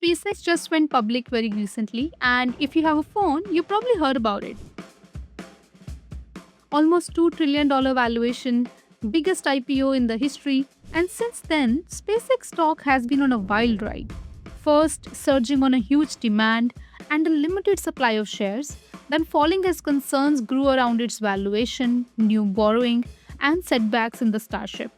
SpaceX just went public very recently, and if you have a phone, you probably heard about it. Almost $2 trillion valuation, biggest IPO in the history, and since then, SpaceX stock has been on a wild ride. First, surging on a huge demand and a limited supply of shares, then falling as concerns grew around its valuation, new borrowing, and setbacks in the Starship.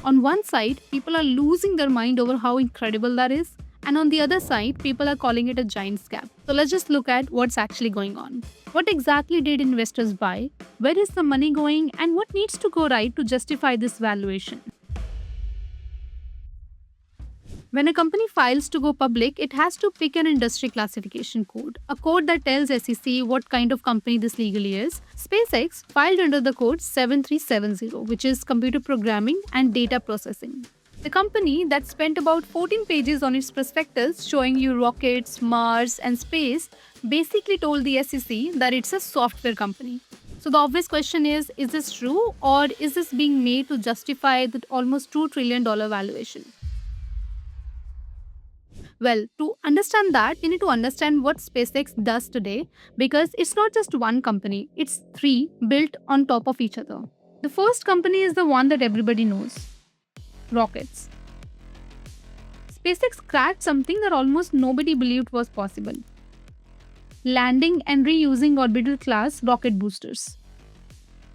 On one side, people are losing their mind over how incredible that is, and on the other side, people are calling it a giant scam. So let's just look at what's actually going on. What exactly did investors buy? Where is the money going? And what needs to go right to justify this valuation? When a company files to go public, it has to pick an industry classification code, a code that tells SEC what kind of company this legally is. SpaceX filed under the code 7370, which is computer programming and data processing. The company that spent about 14 pages on its prospectus showing you rockets, Mars, and space basically told the SEC that it's a software company. So the obvious question is this true, or is this being made to justify the almost $2 trillion valuation? Well, to understand that, you need to understand what SpaceX does today, because it's not just one company, it's three built on top of each other. The first company is the one that everybody knows: rockets. SpaceX cracked something that almost nobody believed was possible: landing and reusing orbital class rocket boosters.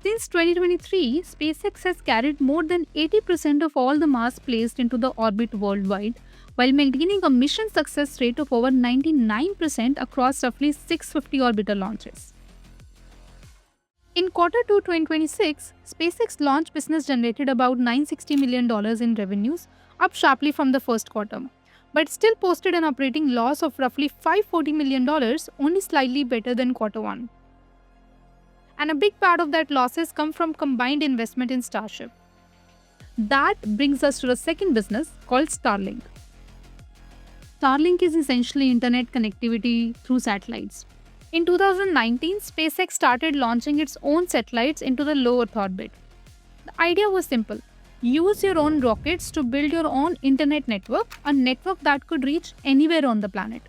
Since 2023, SpaceX has carried more than 80% of all the mass placed into the orbit worldwide, while maintaining a mission success rate of over 99% across roughly 650 orbital launches. In Q2 2026, SpaceX launch business generated about $960 million in revenues, up sharply from the first quarter, but still posted an operating loss of roughly $540 million, only slightly better than Q1. And a big part of that losses come from combined investment in Starship. That brings us to the second business called Starlink. Starlink is essentially internet connectivity through satellites. In 2019, SpaceX started launching its own satellites into the low Earth orbit. The idea was simple: use your own rockets to build your own internet network, a network that could reach anywhere on the planet.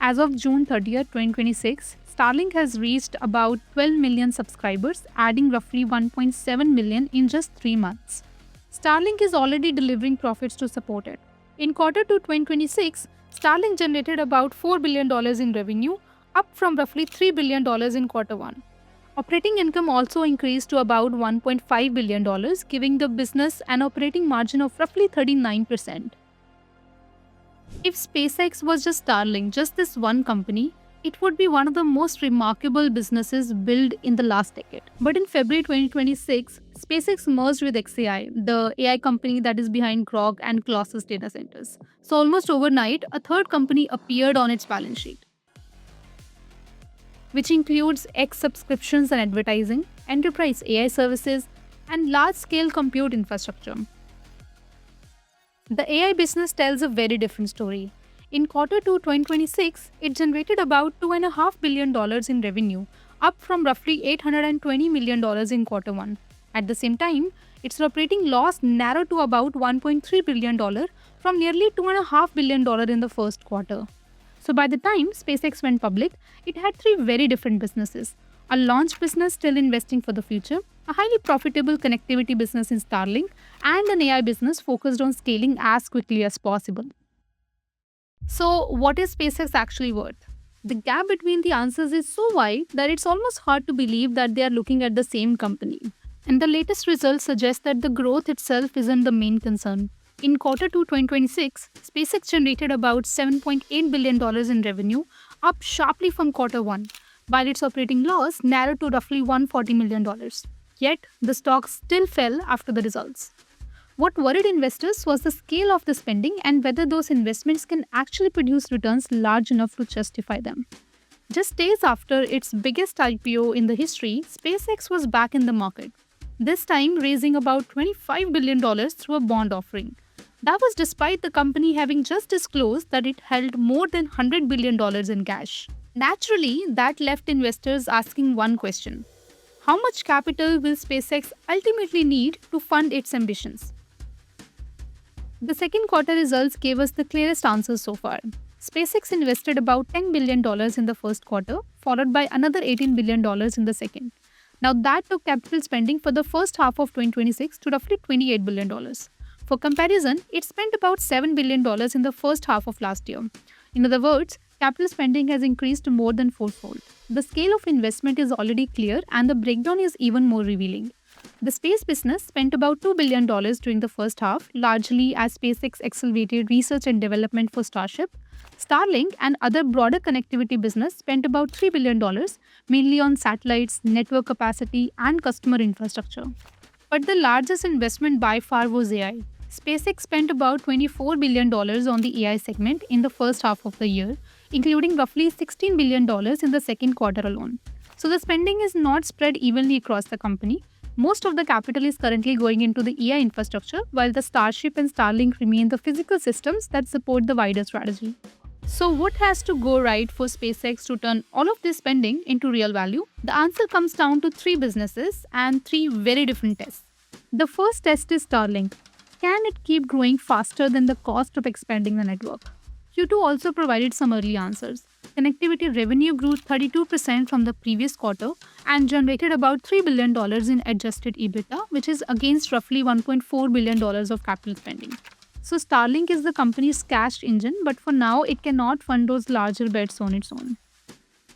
As of June 30th, 2026, Starlink has reached about 12 million subscribers, adding roughly 1.7 million in just 3 months. Starlink is already delivering profits to support it. In Q2 2026, Starlink generated about $4 billion in revenue, up from roughly $3 billion in Q1. Operating income also increased to about $1.5 billion, giving the business an operating margin of roughly 39%. If SpaceX was just Starlink, just this one company, it would be one of the most remarkable businesses built in the last decade. But in February 2026, SpaceX merged with xAI, the AI company that is behind Grok and Colossus data centers. So almost overnight, a third company appeared on its balance sheet, which includes X subscriptions and advertising, enterprise AI services, and large-scale compute infrastructure. The AI business tells a very different story. In Q2 2026, it generated about $2.5 billion in revenue, up from roughly $820 million in Q1. At the same time, its operating loss narrowed to about $1.3 billion from nearly $2.5 billion in the first quarter. So by the time SpaceX went public, it had three very different businesses: a launch business still investing for the future, a highly profitable connectivity business in Starlink, and an AI business focused on scaling as quickly as possible. So what is SpaceX actually worth? The gap between the answers is so wide that it's almost hard to believe that they are looking at the same company. And the latest results suggest that the growth itself isn't the main concern. In Q2 2026, SpaceX generated about $7.8 billion in revenue, up sharply from Q1, while its operating loss narrowed to roughly $140 million. Yet, the stock still fell after the results. What worried investors was the scale of the spending and whether those investments can actually produce returns large enough to justify them. Just days after its biggest IPO in the history, SpaceX was back in the market, this time raising about $25 billion through a bond offering. That was despite the company having just disclosed that it held more than $100 billion in cash. Naturally, that left investors asking one question: how much capital will SpaceX ultimately need to fund its ambitions? The second quarter results gave us the clearest answers so far. SpaceX invested about $10 billion in the first quarter, followed by another $18 billion in the second. Now, that took capital spending for the first half of 2026 to roughly $28 billion. For comparison, it spent about $7 billion in the first half of last year. In other words, capital spending has increased more than fourfold. The scale of investment is already clear, and the breakdown is even more revealing. The space business spent about $2 billion during the first half, largely as SpaceX accelerated research and development for Starship. Starlink and other broader connectivity business spent about $3 billion, mainly on satellites, network capacity, and customer infrastructure. But the largest investment by far was AI. SpaceX spent about $24 billion on the AI segment in the first half of the year, including roughly $16 billion in the second quarter alone. So the spending is not spread evenly across the company. Most of the capital is currently going into the AI infrastructure, while the Starship and Starlink remain the physical systems that support the wider strategy. So, what has to go right for SpaceX to turn all of this spending into real value? The answer comes down to three businesses and three very different tests. The first test is Starlink. Can it keep growing faster than the cost of expanding the network? Q2 also provided some early answers. Connectivity revenue grew 32% from the previous quarter and generated about $3 billion in adjusted EBITDA, which is against roughly $1.4 billion of capital spending. So Starlink is the company's cash engine, but for now it cannot fund those larger bets on its own.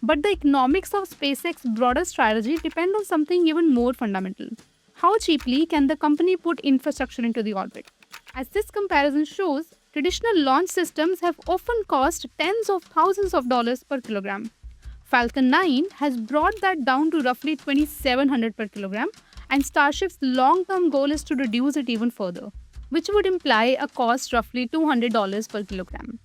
But the economics of SpaceX's broader strategy depend on something even more fundamental. How cheaply can the company put infrastructure into the orbit? As this comparison shows, traditional launch systems have often cost tens of thousands of dollars per kilogram. Falcon 9 has brought that down to roughly $2,700 per kilogram, and Starship's long-term goal is to reduce it even further, which would imply a cost roughly $200 per kilogram.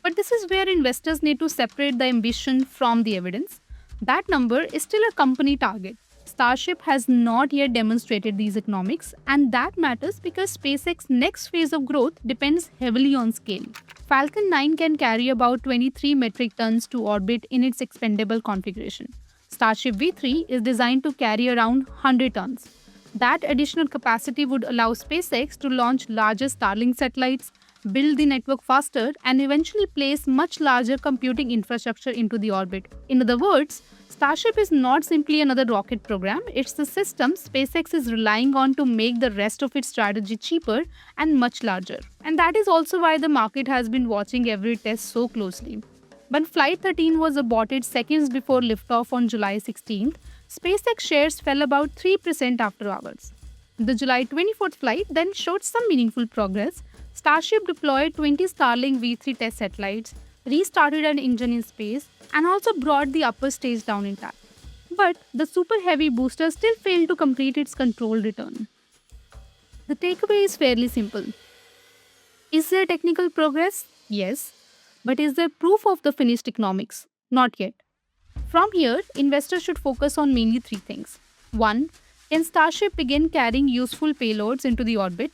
But this is where investors need to separate the ambition from the evidence. That number is still a company target. Starship has not yet demonstrated these economics, and that matters because SpaceX's next phase of growth depends heavily on scale. Falcon 9 can carry about 23 metric tons to orbit in its expendable configuration. Starship V3 is designed to carry around 100 tons. That additional capacity would allow SpaceX to launch larger Starlink satellites, build the network faster, and eventually place much larger computing infrastructure into the orbit. In other words, Starship is not simply another rocket program, it's the system SpaceX is relying on to make the rest of its strategy cheaper and much larger. And that is also why the market has been watching every test so closely. When Flight 13 was aborted seconds before liftoff on July 16th, SpaceX shares fell about 3% after hours. The July 24th flight then showed some meaningful progress. Starship deployed 20 Starlink V3 test satellites, restarted an engine in space, and also brought the upper stage down intact. But the Super Heavy booster still failed to complete its controlled return. The takeaway is fairly simple. Is there technical progress? Yes. But is there proof of the finished economics? Not yet. From here, investors should focus on mainly three things. 1. Can Starship begin carrying useful payloads into the orbit?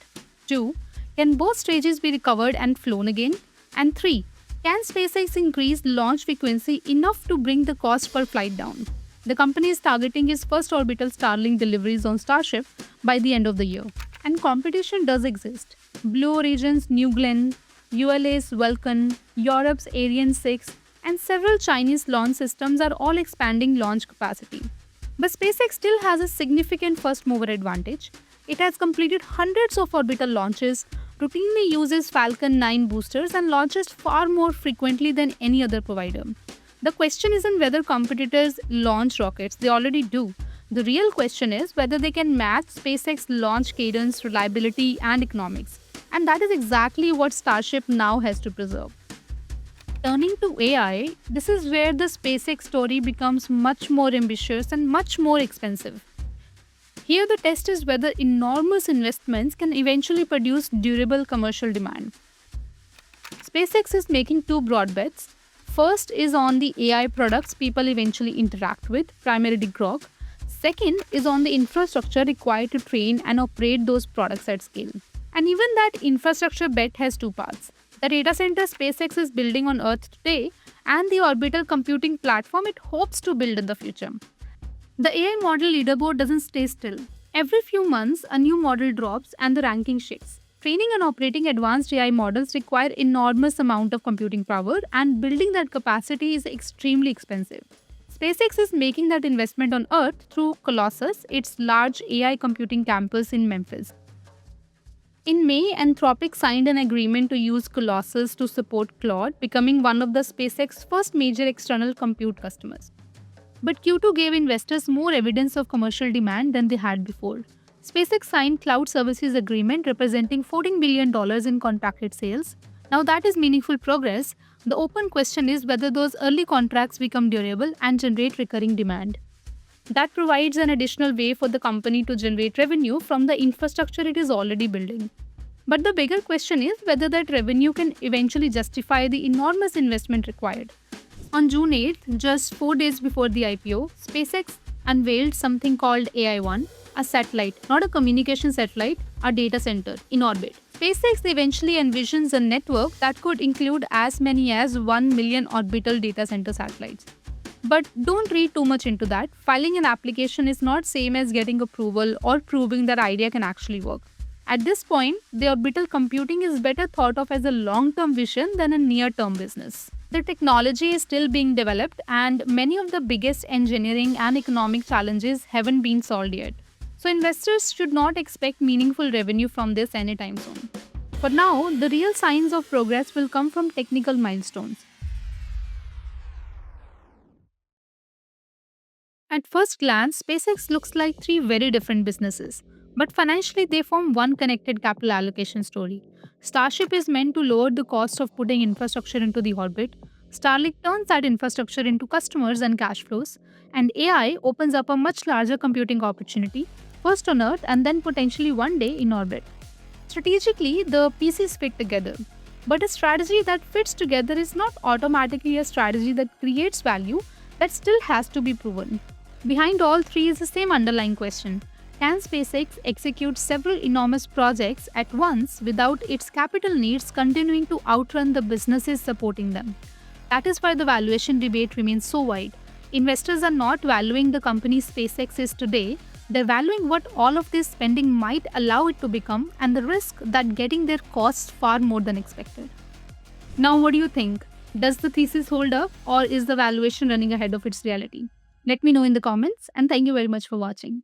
2. Can both stages be recovered and flown again? And 3. Can SpaceX increase launch frequency enough to bring the cost per flight down? The company is targeting its first orbital Starlink deliveries on Starship by the end of the year. And competition does exist. Blue Origin's New Glenn, ULA's Vulcan, Europe's Ariane 6, and several Chinese launch systems are all expanding launch capacity. But SpaceX still has a significant first mover advantage. It has completed hundreds of orbital launches, routinely uses Falcon 9 boosters, and launches far more frequently than any other provider. The question isn't whether competitors launch rockets, they already do. The real question is whether they can match SpaceX's launch cadence, reliability, and economics. And that is exactly what Starship now has to preserve. Turning to AI, this is where the SpaceX story becomes much more ambitious and much more expensive. Here the test is whether enormous investments can eventually produce durable commercial demand. SpaceX is making two broad bets. First is on the AI products people eventually interact with, primarily Grok. Second is on the infrastructure required to train and operate those products at scale. And even that infrastructure bet has two parts. The data center SpaceX is building on Earth today and the orbital computing platform it hopes to build in the future. The AI model leaderboard doesn't stay still. Every few months, a new model drops and the ranking shifts. Training and operating advanced AI models require enormous amount of computing power, and building that capacity is extremely expensive. SpaceX is making that investment on Earth through Colossus, its large AI computing campus in Memphis. In May, Anthropic signed an agreement to use Colossus to support Claude, becoming one of the SpaceX's first major external compute customers. But Q2 gave investors more evidence of commercial demand than they had before. SpaceX signed cloud services agreement representing $14 billion in contracted sales. Now that is meaningful progress. The open question is whether those early contracts become durable and generate recurring demand. That provides an additional way for the company to generate revenue from the infrastructure it is already building. But the bigger question is whether that revenue can eventually justify the enormous investment required. On June 8th, just 4 days before the IPO, SpaceX unveiled something called AI-1, a satellite, not a communication satellite, a data center in orbit. SpaceX eventually envisions a network that could include as many as 1 million orbital data center satellites. But don't read too much into that. Filing an application is not same as getting approval or proving that idea can actually work. At this point, the orbital computing is better thought of as a long-term vision than a near-term business. The technology is still being developed, and many of the biggest engineering and economic challenges haven't been solved yet. So investors should not expect meaningful revenue from this anytime soon. For now, the real signs of progress will come from technical milestones. At first glance, SpaceX looks like three very different businesses, but financially they form one connected capital allocation story. Starship is meant to lower the cost of putting infrastructure into the orbit. Starlink turns that infrastructure into customers and cash flows, and AI opens up a much larger computing opportunity, first on Earth and then potentially one day in orbit. Strategically, the pieces fit together. But a strategy that fits together is not automatically a strategy that creates value, that still has to be proven. Behind all three is the same underlying question. Can SpaceX execute several enormous projects at once without its capital needs continuing to outrun the businesses supporting them? That is why the valuation debate remains so wide. Investors are not valuing the company SpaceX is today, they're valuing what all of this spending might allow it to become and the risk that getting there costs far more than expected. Now, what do you think? Does the thesis hold up, or is the valuation running ahead of its reality? Let me know in the comments, and thank you very much for watching.